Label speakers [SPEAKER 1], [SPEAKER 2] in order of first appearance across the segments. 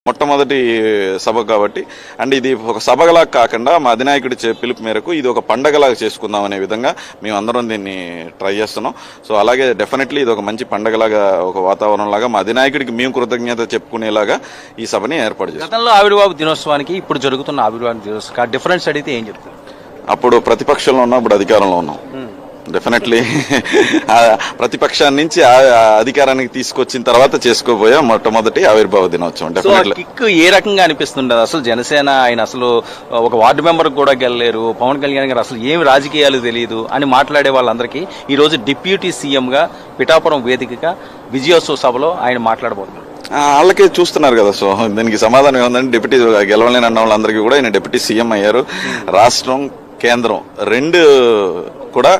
[SPEAKER 1] మొట్టమొదటి సభ కాబట్టి అండ్ ఇది ఒక సభగలా కాకుండా మా అధినాయకుడి పిలుపు మేరకు ఇది ఒక పండగలాగా చేసుకుందాం అనే విధంగా మేము అందరం దీన్ని ట్రై చేస్తున్నాం. సో అలాగే డెఫినెట్లీ ఇది ఒక మంచి పండగలాగా ఒక వాతావరణం లాగా మా అధినాయకుడికి మేము కృతజ్ఞత చెప్పుకునేలాగా ఈ సభని ఏర్పాటు చేస్తాం.
[SPEAKER 2] గతంలో ఆవిర్భావ దినోత్సవానికి ఇప్పుడు జరుగుతున్న ఆవిర్భావ దినోత్సవం డిఫరెన్స్ అడిగితే ఏం చెప్తారు?
[SPEAKER 1] అప్పుడు ప్రతిపక్షంలో ఉన్నాం, ఇప్పుడు అధికారంలో ఉన్నాం. డెఫినెట్లీ ప్రతిపక్షాన్ని నుంచి అధికారానికి తీసుకొచ్చిన తర్వాత చేసుకోబోయే మొట్టమొదటి ఆవిర్భావ దినోత్సవం. డెఫినెట్లీ
[SPEAKER 2] కిక్ ఏ రకంగా అనిపిస్తుండదు? అసలు జనసేన ఆయన అసలు ఒక వార్డు మెంబర్ కూడా గెలలేరు, పవన్ కళ్యాణ్ గారు అసలు ఏమి రాజకీయాలు తెలియదు అని మాట్లాడే వాళ్ళందరికీ ఈ రోజు డిప్యూటీ సీఎం గా పిఠాపురం వేదికగా విజయోత్సవ సభలో ఆయన మాట్లాడబోతున్నారు.
[SPEAKER 1] వాళ్ళకే చూస్తున్నారు కదా. సో దీనికి సమాధానం ఏముందంటే డిప్యూటీ గెలవలేని అన్న వాళ్ళందరికీ కూడా ఆయన డిప్యూటీ సీఎం అయ్యారు. రాష్ట్రం కేంద్రం రెండు కూడా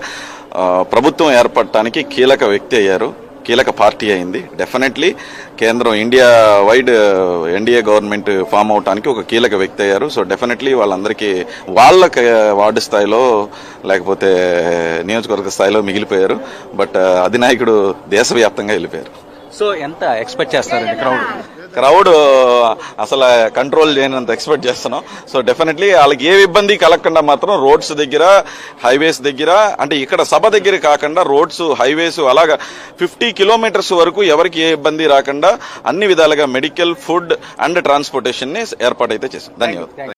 [SPEAKER 1] ప్రభుత్వం ఏర్పడటానికి కీలక వ్యక్తి అయ్యారు, కీలక పార్టీ అయింది. డెఫినెట్లీ కేంద్రం India wide NDA government form అవడానికి ఒక కీలక వ్యక్తి అయ్యారు. సో డెఫినెట్లీ వాళ్ళందరికీ వాళ్ళకి వార్డు స్థాయిలో లేకపోతే నియోజకవర్గ స్థాయిలో మిగిలిపోయారు. బట్ అధినాయకుడు దేశవ్యాప్తంగా వెళ్ళిపోయారు.
[SPEAKER 2] సో ఎంత ఎక్స్పెక్ట్ చేస్తారండి
[SPEAKER 1] క్రౌడ్ అసలు కంట్రోల్ చేయనంత ఎక్స్పెక్ట్ చేస్తున్నాం. సో డెఫినెట్లీ వాళ్ళకి ఏ ఇబ్బంది కలగకుండా మాత్రం రోడ్స్ దగ్గర, హైవేస్ దగ్గర, అంటే ఇక్కడ సభ దగ్గర కాకుండా రోడ్స్, హైవేస్ అలాగా 50 కిలోమీటర్స్ వరకు ఎవరికి ఏ ఇబ్బంది రాకుండా అన్ని విధాలుగా మెడికల్, ఫుడ్ అండ్ ట్రాన్స్పోర్టేషన్ ని ఏర్పాటైతే చేశాం. ధన్యవాదాలు.